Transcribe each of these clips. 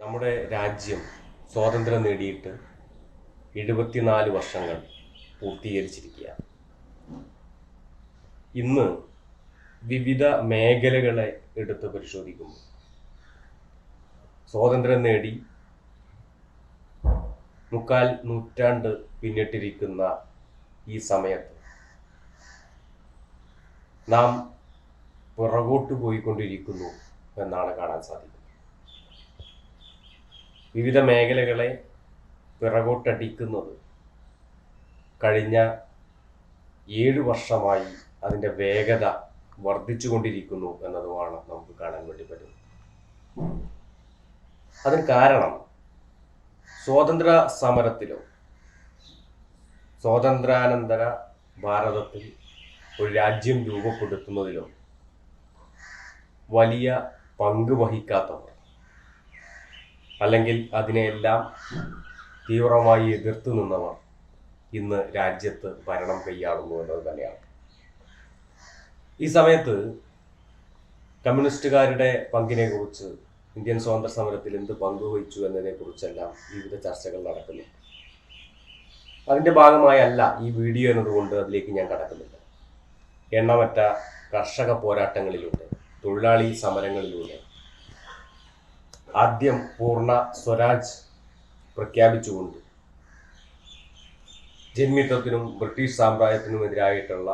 നമ്മുടെ രാജ്യം സ്വാതന്ത്ര്യം നേടിയിട്ട് 74 വർഷങ്ങൾ പൂർത്തീകരിച്ചിരിക്കുകയാണ്. ഇന്ന് വിവിധ മേഖലകളെ എടുത്ത് പരിശോധിക്കുമ്പോൾ സ്വാതന്ത്ര്യം നേടി 3/4 നൂറ്റാണ്ട് പിന്നിട്ടിരിക്കുന്ന ഈ സമയത്ത് നാം പുറകോട്ട് പോയിക്കൊണ്ടിരിക്കുന്നു എന്നാണ് കാണാൻ സാധിക്കുന്നത്. വിവിധ മേഖലകളെ പിറകോട്ടടിക്കുന്നത് കഴിഞ്ഞ 7 വർഷമായി അതിൻ്റെ വേഗത വർദ്ധിച്ചുകൊണ്ടിരിക്കുന്നു എന്നതുമാണ് നമുക്ക് കാണാൻ വേണ്ടി പറ്റുന്നത്. അതിന് കാരണം സ്വാതന്ത്ര്യ സമരത്തിലോ സ്വാതന്ത്ര്യാനന്തര ഭാരതത്തിൽ ഒരു രാജ്യം രൂപപ്പെടുത്തുന്നതിലോ വലിയ പങ്ക് വഹിക്കാത്തവർ, അല്ലെങ്കിൽ അതിനെയെല്ലാം തീവ്രമായി എതിർത്തു നിന്നവർ ഇന്ന് രാജ്യത്ത് ഭരണം കൈയാളുന്നു എന്നത് തന്നെയാണ്. ഈ സമയത്ത് കമ്മ്യൂണിസ്റ്റുകാരുടെ പങ്കിനെ കുറിച്ച്, ഇന്ത്യൻ സ്വാതന്ത്ര്യ സമരത്തിൽ എന്ത് പങ്കുവഹിച്ചു എന്നതിനെ കുറിച്ചെല്ലാം വിവിധ ചർച്ചകൾ നടക്കുന്നു. അതിൻ്റെ ഭാഗമായല്ല ഈ വീഡിയോ എന്നതുകൊണ്ട് അതിലേക്ക് ഞാൻ കടക്കുന്നില്ല. എണ്ണമറ്റ കർഷക പോരാട്ടങ്ങളിലൂടെ, തൊഴിലാളി സമരങ്ങളിലൂടെ ആദ്യം പൂർണ്ണ സ്വരാജ് പ്രഖ്യാപിച്ചുകൊണ്ട് ജന്മിത്വത്തിനും ബ്രിട്ടീഷ് സാമ്രാജ്യത്തിനുമെതിരായിട്ടുള്ള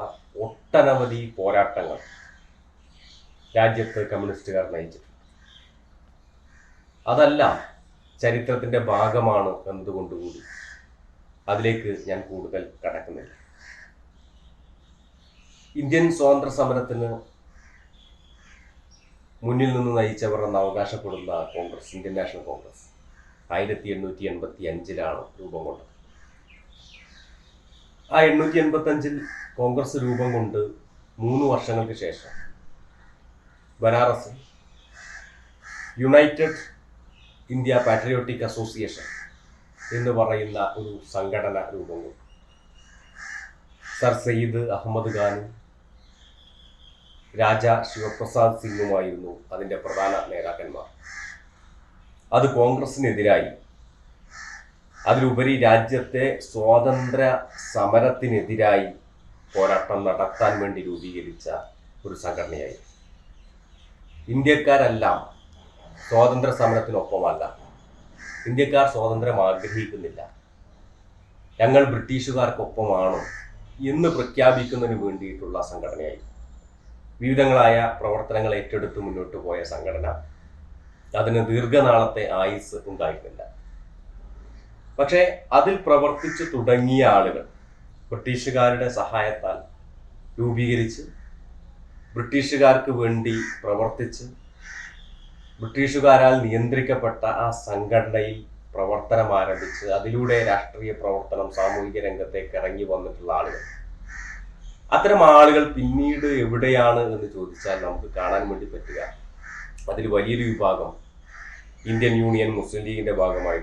ഒട്ടനവധി പോരാട്ടങ്ങൾ രാജ്യത്ത് കമ്മ്യൂണിസ്റ്റുകാർ നയിച്ചിട്ടുണ്ട്. അതെല്ലാം ചരിത്രത്തിൻ്റെ ഭാഗമാണ് എന്നതുകൊണ്ടുകൂടി അതിലേക്ക് ഞാൻ കൂടുതൽ കടക്കുന്നില്ല. ഇന്ത്യൻ സ്വാതന്ത്ര്യ സമരത്തിന് മുന്നിൽ നിന്ന് നയിച്ചവർ എന്ന് അവകാശപ്പെടുന്ന കോൺഗ്രസ്, ഇന്ത്യൻ നാഷണൽ കോൺഗ്രസ് 1885 രൂപം കൊണ്ടത്. ആ 1885 കോൺഗ്രസ് രൂപം കൊണ്ട് 3 വർഷങ്ങൾക്ക് ശേഷം ബനാറസിൽ യുണൈറ്റഡ് ഇന്ത്യ പാട്രിയോട്ടിക് അസോസിയേഷൻ എന്ന് പറയുന്ന ഒരു സംഘടന രൂപം കൊണ്ടു. സർ സയ്യിദ് അഹമ്മദ് ഖാനും രാജ ശിവപ്രസാദ് സിംഗുമായിരുന്നു അതിൻ്റെ പ്രധാന നേതാക്കന്മാർ. അത് കോൺഗ്രസിനെതിരായി, അതിലുപരി രാജ്യത്തെ സ്വാതന്ത്ര്യ സമരത്തിനെതിരായി പോരാട്ടം നടത്താൻ വേണ്ടി രൂപീകരിച്ച ഒരു സംഘടനയായി. ഇന്ത്യക്കാരെല്ലാം സ്വാതന്ത്ര്യ സമരത്തിനൊപ്പമല്ല. ഇന്ത്യക്കാർ സ്വാതന്ത്ര്യം ആഗ്രഹിക്കുന്നില്ല, ഞങ്ങൾ ബ്രിട്ടീഷുകാർക്കൊപ്പമാണ് എന്ന് പ്രഖ്യാപിക്കുന്നതിന് വേണ്ടിയിട്ടുള്ള സംഘടനയായി. വിവിധങ്ങളായ പ്രവർത്തനങ്ങൾ ഏറ്റെടുത്ത് മുന്നോട്ട് പോയ സംഘടന. അതിന് ദീർഘനാളത്തെ ആയുസ് ഉണ്ടായിരുന്നില്ല. പക്ഷേ അതിൽ പ്രവർത്തിച്ചു തുടങ്ങിയ ആളുകൾ ബ്രിട്ടീഷുകാരുടെ സഹായത്താൽ രൂപീകരിച്ച്, ബ്രിട്ടീഷുകാർക്ക് വേണ്ടി പ്രവർത്തിച്ച്, ബ്രിട്ടീഷുകാരാൽ നിയന്ത്രിക്കപ്പെട്ട ആ സംഘടനയിൽ പ്രവർത്തനം ആരംഭിച്ച് അതിലൂടെ രാഷ്ട്രീയ പ്രവർത്തനം, സാമൂഹിക രംഗത്തേക്ക് ഇറങ്ങി വന്നിട്ടുള്ള ആളുകൾ. അത്തരം ആളുകൾ പിന്നീട് എവിടെയാണ് എന്ന് ചോദിച്ചാൽ നമുക്ക് കാണാൻ വേണ്ടി പറ്റുക, അതിൽ വലിയൊരു വിഭാഗം ഇന്ത്യൻ യൂണിയൻ മുസ്ലിം ലീഗിൻ്റെ ഭാഗമായി,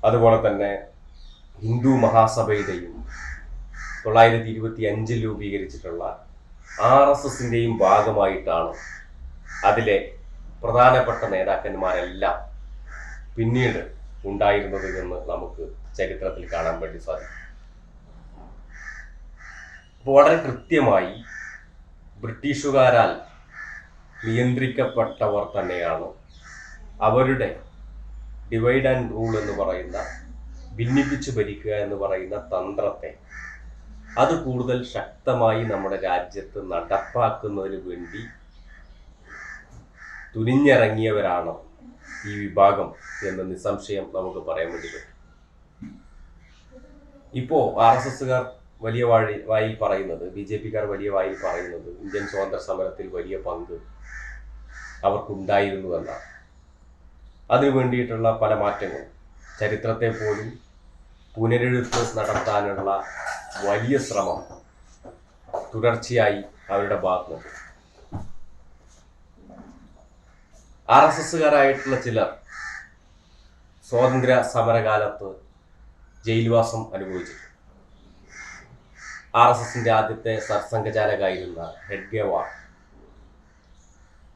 അതുപോലെ തന്നെ ഹിന്ദു മഹാസഭയുടെയും 925 രൂപീകരിച്ചിട്ടുള്ള RSSൻ്റെയും ഭാഗമായിട്ടാണ് അതിലെ പ്രധാനപ്പെട്ട നേതാക്കന്മാരെല്ലാം പിന്നീട് ഉണ്ടായിരുന്നത് എന്ന് നമുക്ക് ചരിത്രത്തിൽ കാണാൻ വേണ്ടി സാധിക്കും. അപ്പോൾ വളരെ കൃത്യമായി ബ്രിട്ടീഷുകാരാൽ നിയന്ത്രിക്കപ്പെട്ടവർ തന്നെയാണ് അവരുടെ ഡിവൈഡ് ആൻഡ് റൂൾ എന്ന് പറയുന്ന, ഭിന്നിപ്പിച്ച് ഭരിക്കുക എന്ന് പറയുന്ന തന്ത്രത്തെ അത് കൂടുതൽ ശക്തമായി നമ്മുടെ രാജ്യത്ത് നടപ്പാക്കുന്നതിന് വേണ്ടി തുനിഞ്ഞിറങ്ങിയവരാണ് ഈ വിഭാഗം എന്ന് നിസ്സംശയം നമുക്ക് പറയാൻ വേണ്ടി പറ്റും. ഇപ്പോൾ RSSകാർ വലിയ വായിൽ പറയുന്നത്, BJPക്കാർ വലിയ വായിൽ പറയുന്നത് ഇന്ത്യൻ സ്വാതന്ത്ര്യ സമരത്തിൽ വലിയ പങ്ക് അവർക്കുണ്ടായിരുന്നു എന്നാണ്. അതിനു വേണ്ടിയിട്ടുള്ള പല മാറ്റങ്ങളും, ചരിത്രത്തെ പോലും പുനരെഴുത്ത് നടത്താനുള്ള വലിയ ശ്രമം തുടർച്ചയായി അവരുടെ ഭാഗത്തുനിന്ന്. RSSകാരായിട്ടുള്ള ചിലർ സ്വാതന്ത്ര്യ സമരകാലത്ത് ജയിൽവാസം അനുഭവിച്ചിട്ടുണ്ട്. RSSൻ്റെ ആദ്യത്തെ സർസംഘചാലകായിരുന്ന ഹെഡ്ഗേവാർ,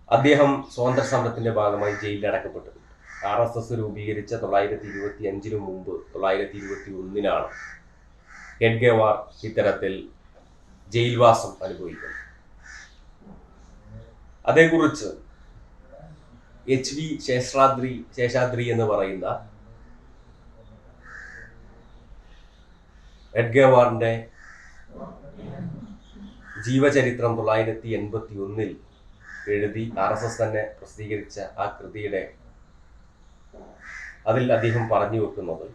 അദ്ദേഹം സ്വാതന്ത്ര്യ സമരത്തിൻ്റെ ഭാഗമായി ജയിലിൽ അടക്കപ്പെട്ടിട്ടുണ്ട്. RSS രൂപീകരിച്ച 925 മുമ്പ് 921 ഹെഡ്ഗേവാർ ഇത്തരത്തിൽ ജയിൽവാസം അനുഭവിക്കുന്നത്. അതേക്കുറിച്ച് HV ശേഷാദ്രി എന്ന് പറയുന്ന ഹെഡ്ഗേവാറിന്റെ ജീവചരിത്രം 981 എഴുതി RSS തന്നെ പ്രസിദ്ധീകരിച്ച ആ കൃതിയുടെ അതിൽ അദ്ദേഹം പറഞ്ഞു വെക്കുന്നത്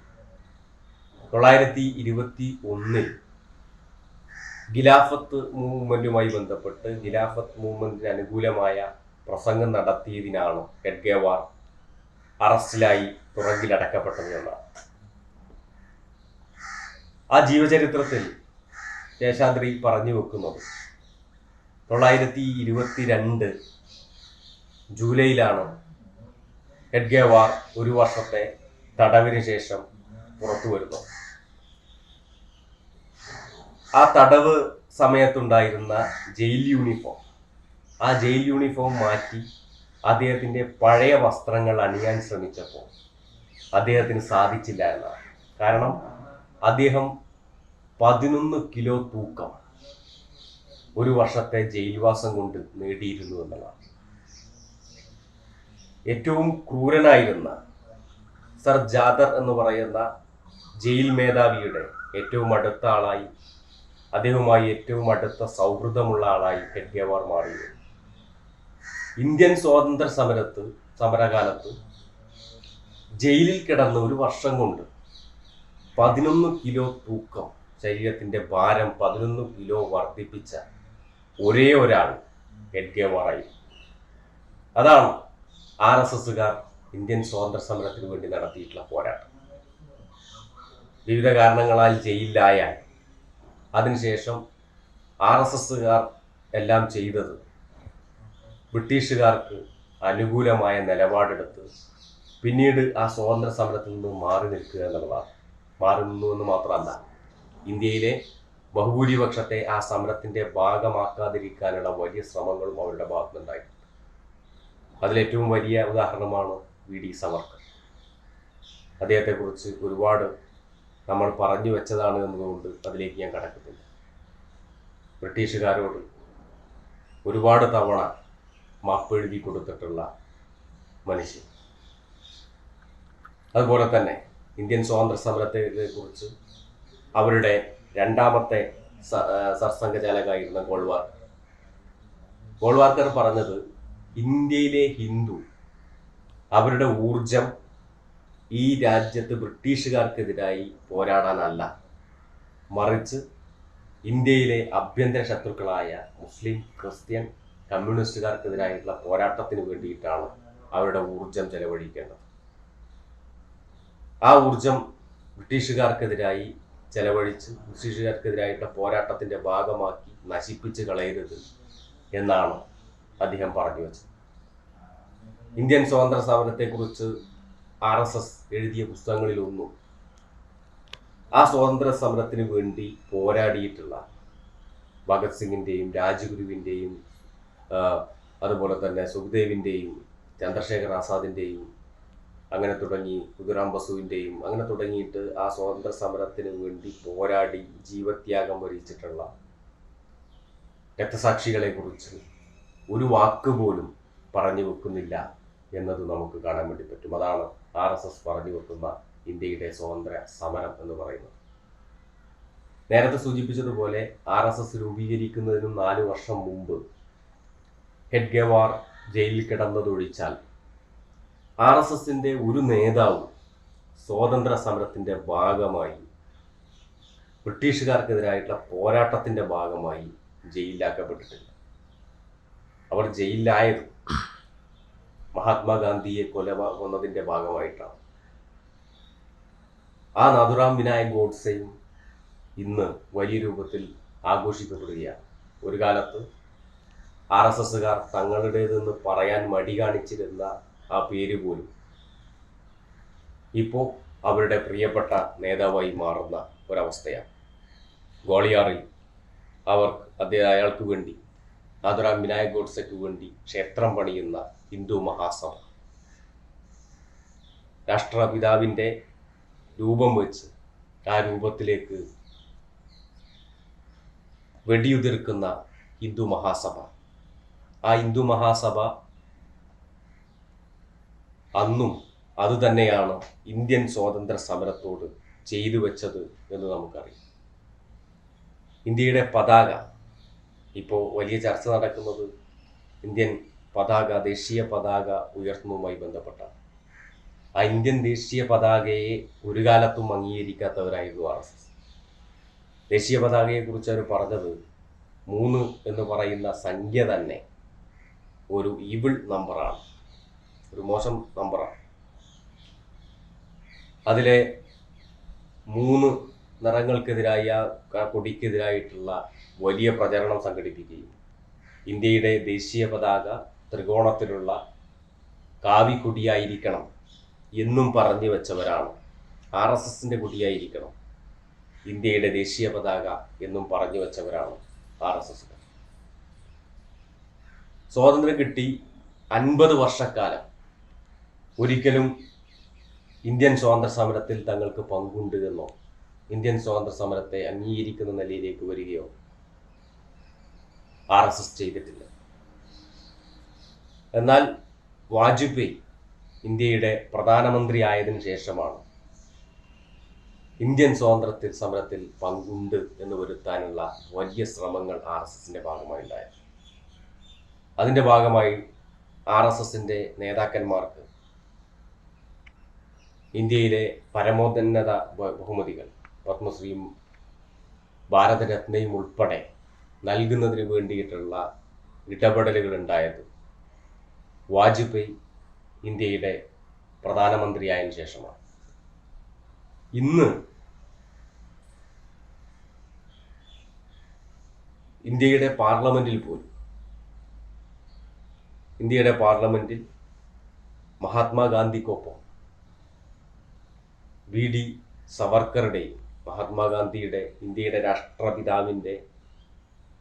921 ഖിലാഫത്ത് മൂവ്മെന്റുമായി ബന്ധപ്പെട്ട് ഖിലാഫത്ത് മൂവ്മെന്റിന് അനുകൂലമായ പ്രസംഗം നടത്തിയതിനാണ് ഹെഡ്ഗേവാർ അറസ്റ്റിലായി തുറങ്കിലടക്കപ്പെട്ടത് എന്നാണ്. ആ ജീവചരിത്രത്തിൽ ശേഷാദ്രി പറഞ്ഞു വെക്കുന്നത് 922 ജൂലൈയിലാണ് ഹെഡ്ഗേവാർ 1 വർഷത്തെ തടവിന് ശേഷം പുറത്തു വരുന്നത്. ആ തടവ് സമയത്തുണ്ടായിരുന്ന ജയിൽ യൂണിഫോം മാറ്റി അദ്ദേഹത്തിൻ്റെ പഴയ വസ്ത്രങ്ങൾ അണിയാൻ ശ്രമിച്ചപ്പോൾ അദ്ദേഹത്തിന് സാധിച്ചില്ല എന്നാണ്. കാരണം അദ്ദേഹം 11 കിലോ തൂക്കം 1 വർഷത്തെ ജയിൽവാസം കൊണ്ട് നേടിയിരുന്നു എന്നതാണ്. ഏറ്റവും ക്രൂരനായിരുന്ന സർ ജാദർ എന്ന് പറയുന്ന ജയിൽ മേധാവിയുടെ ഏറ്റവും അടുത്ത ആളായി, അദ്ദേഹവുമായി ഏറ്റവും അടുത്ത സൗഹൃദമുള്ള ആളായി ഹെഡ്ഗേവാർ മാറിയത്. ഇന്ത്യൻ സ്വാതന്ത്ര്യ സമരകാലത്ത് ജയിലിൽ കിടന്ന് 1 വർഷം കൊണ്ട് 11 കിലോ തൂക്കം, ശരീരത്തിന്റെ ഭാരം 11 കിലോ വർദ്ധിപ്പിച്ച ഒരേ ഒരാൾ ഹെഡ്ഗേവാറായി. അതാണ് RSSകാർ ഇന്ത്യൻ സ്വാതന്ത്ര്യ സമരത്തിന് വേണ്ടി നടത്തിയിട്ടുള്ള പോരാട്ടം. വിവിധ കാരണങ്ങളാൽ ജയിലിലായാൽ അതിനുശേഷം RSSകാർ എല്ലാം ചെയ്തത് ബ്രിട്ടീഷുകാർക്ക് അനുകൂലമായ നിലപാടെടുത്ത് പിന്നീട് ആ സ്വാതന്ത്ര്യ സമരത്തിൽ നിന്ന് മാറി നിൽക്കുക എന്നുള്ളതാണ്. മാറി നിന്നു എന്ന് മാത്രമല്ല, ഇന്ത്യയിലെ ബഹുഭൂരിപക്ഷത്തെ ആ സമരത്തിന്റെ ഭാഗമാക്കാതിരിക്കാനുള്ള വലിയ ശ്രമങ്ങളും അവരുടെ ഭാഗത്തുനിന്നുണ്ടായിട്ടുണ്ട്. അതിലേറ്റവും വലിയ ഉദാഹരണമാണ് VD സവർക്കർ. അദ്ദേഹത്തെക്കുറിച്ച് ഒരുപാട് നമ്മൾ പറഞ്ഞു വെച്ചതാണ് എന്നതുകൊണ്ട് അതിലേക്ക് ഞാൻ കടക്കുന്നില്ല. ബ്രിട്ടീഷുകാരോട് ഒരുപാട് തവണ മാപ്പെഴുതി കൊടുത്തിട്ടുള്ള മനുഷ്യൻ. അതുപോലെ തന്നെ ഇന്ത്യൻ സ്വാതന്ത്ര്യ സമരത്തെ കുറിച്ച് അവരുടെ രണ്ടാമത്തെ സർസംഘചാലകായിരുന്ന ഗോൾവാർക്കർ പറഞ്ഞത്, ഇന്ത്യയിലെ ഹിന്ദു അവരുടെ ഊർജം ഈ രാജ്യത്ത് ബ്രിട്ടീഷുകാർക്കെതിരായി പോരാടാനല്ല, മറിച്ച് ഇന്ത്യയിലെ ആഭ്യന്തര ശത്രുക്കളായ മുസ്ലിം, ക്രിസ്ത്യൻ, കമ്മ്യൂണിസ്റ്റുകാർക്കെതിരായിട്ടുള്ള പോരാട്ടത്തിന് വേണ്ടിയിട്ടാണ് അവരുടെ ഊർജം ചെലവഴിക്കേണ്ടത്. ആ ഊർജം ബ്രിട്ടീഷുകാർക്കെതിരായി ചെലവഴിച്ച് ബ്രിട്ടീഷുകാർക്കെതിരായിട്ടുള്ള പോരാട്ടത്തിന്റെ ഭാഗമാക്കി നശിപ്പിച്ച് കളയരുത് എന്നാണ് അദ്ദേഹം പറഞ്ഞു വെച്ചത്. ഇന്ത്യൻ സ്വാതന്ത്ര്യ സമരത്തെക്കുറിച്ച് RSS എഴുതിയ പുസ്തകങ്ങളിലൊന്നും ആ സ്വാതന്ത്ര്യ സമരത്തിന് വേണ്ടി പോരാടിയിട്ടുള്ള ഭഗത് സിംഗിൻ്റെയും രാജ്ഗുരുവിൻ്റെയും അതുപോലെ തന്നെ സുഖ്ദേവിൻ്റെയും ചന്ദ്രശേഖർ ആസാദിൻ്റെയും അങ്ങനെ തുടങ്ങി ഖുദിറാം ബസുവിൻ്റെയും അങ്ങനെ തുടങ്ങിയിട്ട് ആ സ്വാതന്ത്ര്യ സമരത്തിന് വേണ്ടി പോരാടി ജീവത്യാഗം വരിച്ചിട്ടുള്ള രക്തസാക്ഷികളെ കുറിച്ച് ഒരു വാക്ക് പോലും പറഞ്ഞു വെക്കുന്നില്ല എന്നത് നമുക്ക് കാണാൻ വേണ്ടി പറ്റും. അതാണ് RSS പറഞ്ഞു വെക്കുന്ന ഇന്ത്യയുടെ സ്വാതന്ത്ര്യ സമരം എന്ന് പറയുന്നത്. നേരത്തെ സൂചിപ്പിച്ചതുപോലെ RSS രൂപീകരിക്കുന്നതിനും 4 വർഷം മുമ്പ് ഹെഡ്ഗേവാർ ജയിലിൽ കിടന്നതൊഴിച്ചാൽ RSSന്റെ ഒരു നേതാവും സ്വാതന്ത്ര്യ സമരത്തിന്റെ ഭാഗമായി ബ്രിട്ടീഷുകാർക്കെതിരായിട്ടുള്ള പോരാട്ടത്തിന്റെ ഭാഗമായി ജയിലിലാക്കപ്പെട്ടിട്ടില്ല. അവർ ജയിലിലായത് മഹാത്മാഗാന്ധിയെ കൊന്നതിന്റെ ഭാഗമായിട്ടാണ്. ആ നാഥുറാം വിനായക് ഗോഡ്സെയും ഇന്ന് വലിയ രൂപത്തിൽ ആഘോഷിക്കപ്പെടുകയാണ്. ഒരു കാലത്ത് RSSകാർ തങ്ങളുടേതെന്ന് പറയാൻ മടി കാണിച്ചിരുന്ന ആ പേര് പോലും ഇപ്പോൾ അവരുടെ പ്രിയപ്പെട്ട നേതാവായി മാറുന്ന ഒരവസ്ഥയാണ്. ഗോളിയാറിൽ അയാൾക്ക് വേണ്ടി, നാഥുറാം വിനായക് ഗോഡ്സെക്ക് വേണ്ടി ക്ഷേത്രം പണിയുന്ന ഹിന്ദു മഹാസഭ. രാഷ്ട്രപിതാവിൻ്റെ രൂപം വെച്ച് ആ രൂപത്തിലേക്ക് വെടിയുതിർക്കുന്ന ഹിന്ദു മഹാസഭ, ആ ഹിന്ദു മഹാസഭ അന്നും അതുതന്നെയാണ് ഇന്ത്യൻ സ്വാതന്ത്ര്യ സമരത്തോട് ചെയ്തു വെച്ചത് എന്ന് നമുക്കറിയാം. ഇന്ത്യയുടെ പതാക ഇപ്പോൾ വലിയ ചർച്ച നടക്കുന്നത് ഇന്ത്യൻ പതാക, ദേശീയ പതാക ഉയർത്തുന്നതുമായി ബന്ധപ്പെട്ടാണ്. ആ ഇന്ത്യൻ ദേശീയ പതാകയെ ഒരു കാലത്തും അംഗീകരിക്കാത്തവരായിരുന്നു RSS. ദേശീയ പതാകയെക്കുറിച്ച് അവർ പറഞ്ഞത് 3 എന്ന് പറയുന്ന സംഖ്യ തന്നെ ഒരു ഈവിൾ നമ്പറാണ്, ഒരു മോശം നമ്പറാണ്. അതിലെ 3 നിറങ്ങൾക്കെതിരായി, ആ കൊടിക്കെതിരായിട്ടുള്ള വലിയ പ്രചരണം സംഘടിപ്പിക്കുകയും ഇന്ത്യയുടെ ദേശീയ പതാക ത്രികോണത്തിലുള്ള കാവിക്കൊടിയായിരിക്കണം എന്നും പറഞ്ഞു വെച്ചവരാണ്. RSSന്റെ കൊടിയായിരിക്കണം ഇന്ത്യയുടെ ദേശീയ പതാക എന്നും പറഞ്ഞു വെച്ചവരാണ് RSS. സ്വാതന്ത്ര്യം കിട്ടി 50 വർഷക്കാലം ഒരിക്കലും ഇന്ത്യൻ സ്വാതന്ത്ര്യ സമരത്തിൽ തങ്ങൾക്ക് പങ്കുണ്ട് എന്നോ ഇന്ത്യൻ സ്വാതന്ത്ര്യ സമരത്തെ അംഗീകരിക്കുന്ന നിലയിലേക്ക് വരികയോ RSS ചെയ്തിട്ടില്ല. എന്നാൽ വാജ്പേയി ഇന്ത്യയുടെ പ്രധാനമന്ത്രി ആയതിനു ശേഷമാണ് ഇന്ത്യൻ സ്വാതന്ത്ര്യ സമരത്തിൽ പങ്കുണ്ട് എന്ന് വരുത്താനുള്ള വലിയ ശ്രമങ്ങൾ RSSന്റെ ഭാഗമായി ഉണ്ടായത്. അതിൻ്റെ ഭാഗമായി RSSന്റെ നേതാക്കന്മാർക്ക് ഇന്ത്യയിലെ പരമോന്നത ബഹുമതികൾ പത്മശ്രീയും ഭാരതരത്നയും ഉൾപ്പെടെ നൽകുന്നതിന് വേണ്ടിയിട്ടുള്ള ഇടപെടലുകൾ ഉണ്ടായത് വാജ്പേയി ഇന്ത്യയുടെ പ്രധാനമന്ത്രിയായതിനു ശേഷമാണ്. ഇന്ന് ഇന്ത്യയുടെ പാർലമെന്റിൽ മഹാത്മാഗാന്ധിക്കൊപ്പം VD സവർക്കറുടെയും മഹാത്മാഗാന്ധിയുടെ ഇന്ത്യയുടെ രാഷ്ട്രപിതാവിൻ്റെ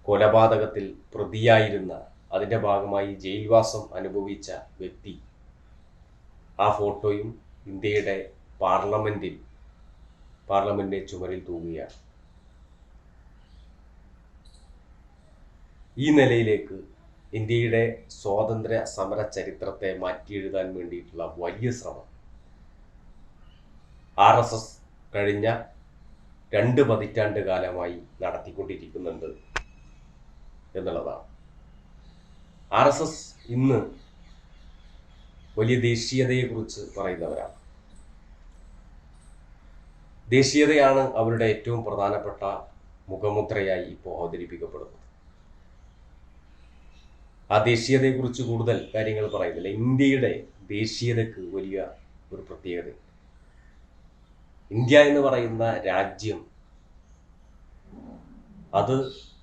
കൊലപാതകത്തിൽ പ്രതിയായിരുന്ന, അതിൻ്റെ ഭാഗമായി ജയിൽവാസം അനുഭവിച്ച വ്യക്തി, ആ ഫോട്ടോയും ഇന്ത്യയുടെ പാർലമെന്റിന്റെ ചുമരിൽ തൂങ്ങുകയാണ്. ഈ നിലയിലേക്ക് ഇന്ത്യയുടെ സ്വാതന്ത്ര്യ സമര ചരിത്രത്തെ മാറ്റിയെഴുതാൻ വേണ്ടിയിട്ടുള്ള വലിയ ശ്രമം RSS കഴിഞ്ഞ 2 പതിറ്റാണ്ട് കാലമായി നടത്തിക്കൊണ്ടിരിക്കുന്നുണ്ട് എന്നുള്ളതാണ്. RSS ഇന്ന് വലിയ ദേശീയതയെക്കുറിച്ച് പറയുന്നവരാണ്. ദേശീയതയാണ് അവരുടെ ഏറ്റവും പ്രധാനപ്പെട്ട മുഖമുദ്രയായി ഇപ്പോൾ അവതരിപ്പിക്കപ്പെടുന്നത്. ആ ദേശീയതയെക്കുറിച്ച് കൂടുതൽ കാര്യങ്ങൾ പറയുന്നില്ല. ഇന്ത്യയുടെ ദേശീയതയ്ക്ക് വലിയ ഒരു പ്രത്യേകത, ഇന്ത്യ എന്ന് പറയുന്ന രാജ്യം അത്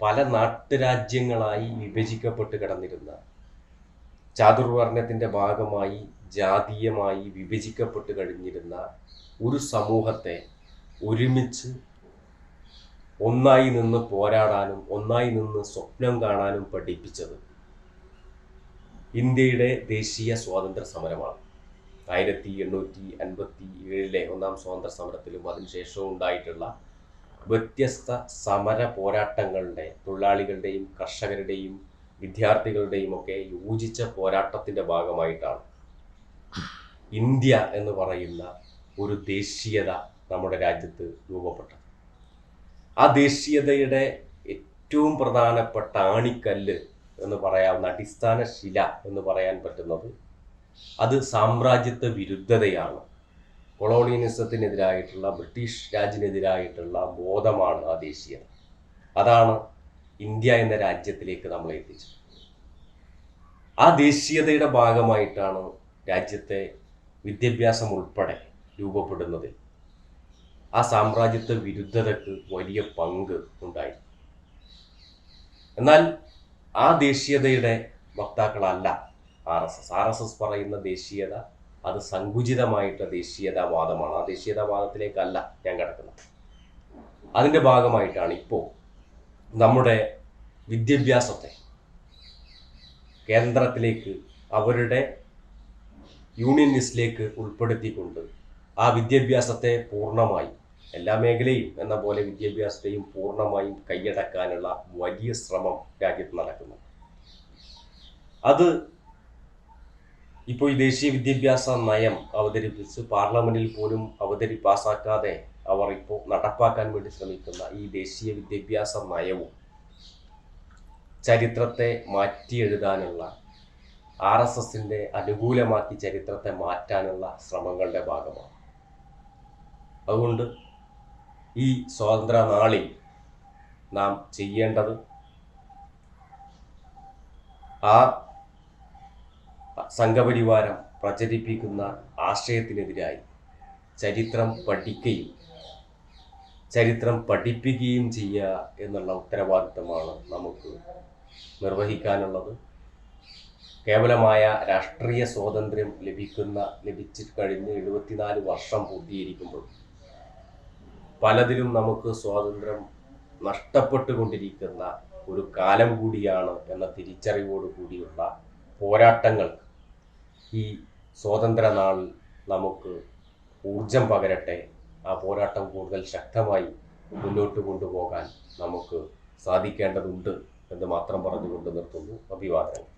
പല നാട്ടുരാജ്യങ്ങളായി വിഭജിക്കപ്പെട്ട് കിടന്നിരുന്ന, ചാതുർവർണ്ണയത്തിൻ്റെ ഭാഗമായി ജാതീയമായി വിഭജിക്കപ്പെട്ട് കഴിഞ്ഞിരുന്ന ഒരു സമൂഹത്തെ ഒരുമിച്ച് ഒന്നായി നിന്ന് പോരാടാനും ഒന്നായി നിന്ന് സ്വപ്നം കാണാനും പഠിപ്പിച്ചത് ഇന്ത്യയുടെ ദേശീയ സ്വാതന്ത്ര്യ സമരമാണ്. 1857 ഒന്നാം സ്വാതന്ത്ര്യ സമരത്തിലും അതിനുശേഷവും ഉണ്ടായിട്ടുള്ള വ്യത്യസ്ത സമര പോരാട്ടങ്ങളുടെ, തൊഴിലാളികളുടെയും കർഷകരുടെയും വിദ്യാർത്ഥികളുടെയും ഒക്കെ യോജിച്ച പോരാട്ടത്തിൻ്റെ ഭാഗമായിട്ടാണ് ഇന്ത്യ എന്ന് പറയുന്ന ഒരു ദേശീയത നമ്മുടെ രാജ്യത്ത് രൂപപ്പെട്ടത്. ആ ദേശീയതയുടെ ഏറ്റവും പ്രധാനപ്പെട്ട ആണിക്കല്ല് എന്ന് പറയാവുന്ന അടിസ്ഥാന ശില എന്ന് പറയാൻ പറ്റുന്നത് അത് സാമ്രാജ്യത്വ വിരുദ്ധതയാണ്. കൊളോണിയലിസത്തിനെതിരായിട്ടുള്ള, ബ്രിട്ടീഷ് രാജിനെതിരായിട്ടുള്ള ബോധമാണ് ആ ദേശീയത. അതാണ് ഇന്ത്യ എന്ന രാജ്യത്തിലേക്ക് നമ്മളെ എത്തിച്ചത്. ആ ദേശീയതയുടെ ഭാഗമായിട്ടാണ് രാജ്യത്തെ വിദ്യാഭ്യാസം ഉൾപ്പെടെ രൂപപ്പെടുന്നത്. ആ സാമ്രാജ്യത്വ വിരുദ്ധതയ്ക്ക് വലിയ പങ്ക് ഉണ്ടായി. എന്നാൽ ആ ദേശീയതയുടെ വക്താക്കളല്ല RSS പറയുന്ന ദേശീയത അത് സങ്കുചിതമായിട്ട് ദേശീയതാവാദമാണ്. ആ ദേശീയതാവാദത്തിലേക്കല്ല ഞാൻ കിടക്കുന്നത്. അതിൻ്റെ ഭാഗമായിട്ടാണ് ഇപ്പോൾ നമ്മുടെ വിദ്യാഭ്യാസത്തെ കേന്ദ്രത്തിലേക്ക് അവരുടെ യൂണിയൻ ലിസ്റ്റിലേക്ക് ഉൾപ്പെടുത്തിക്കൊണ്ട് ആ വിദ്യാഭ്യാസത്തെ പൂർണ്ണമായും എല്ലാ മേഖലയും എന്ന പോലെ വിദ്യാഭ്യാസത്തെയും പൂർണ്ണമായും കൈയടക്കാനുള്ള വലിയ ശ്രമം രാജ്യത്ത് നടക്കുന്നു. അത് ഇപ്പോൾ ഈ ദേശീയ വിദ്യാഭ്യാസ നയം അവതരിപ്പിച്ച് പാർലമെന്റിൽ പോലും പാസാക്കാതെ അവർ ഇപ്പോൾ നടപ്പാക്കാൻ വേണ്ടി ശ്രമിക്കുന്ന ഈ ദേശീയ വിദ്യാഭ്യാസ നയവും ചരിത്രത്തെ മാറ്റി എഴുതാനുള്ള RSSന്റെ അനുകൂലമാക്കി ചരിത്രത്തെ മാറ്റാനുള്ള ശ്രമങ്ങളുടെ ഭാഗമാണ്. അതുകൊണ്ട് ഈ സ്വാതന്ത്ര്യ നാളിൽ നാം ചെയ്യേണ്ടത് ആ സംഘപരിവാരം പ്രചരിപ്പിക്കുന്ന ആശയത്തിനെതിരായി ചരിത്രം പഠിക്കുകയും ചരിത്രം പഠിപ്പിക്കുകയും ചെയ്യുക എന്നുള്ള ഉത്തരവാദിത്തമാണ് നമുക്ക് നിർവഹിക്കാനുള്ളത്. കേവലമായ രാഷ്ട്രീയ സ്വാതന്ത്ര്യം ലഭിച്ചിട്ട് കഴിഞ്ഞ് 74 വർഷം പൂർത്തീകരിക്കുമ്പോൾ പലതിലും നമുക്ക് സ്വാതന്ത്ര്യം നഷ്ടപ്പെട്ടുകൊണ്ടിരിക്കുന്ന ഒരു കാലം കൂടിയാണ് എന്ന തിരിച്ചറിവോട് കൂടിയുള്ള പോരാട്ടങ്ങൾക്ക് ഈ സ്വാതന്ത്ര്യ നാൾ നമുക്ക് ഊർജം പകരട്ടെ. ആ പോരാട്ടം കൂടുതൽ ശക്തമായി മുന്നോട്ട് കൊണ്ടുപോകാൻ നമുക്ക് സാധിക്കേണ്ടതുണ്ട് എന്ന് മാത്രം പറഞ്ഞുകൊണ്ട് നിർത്തുന്നു. അഭിവാദനങ്ങൾ.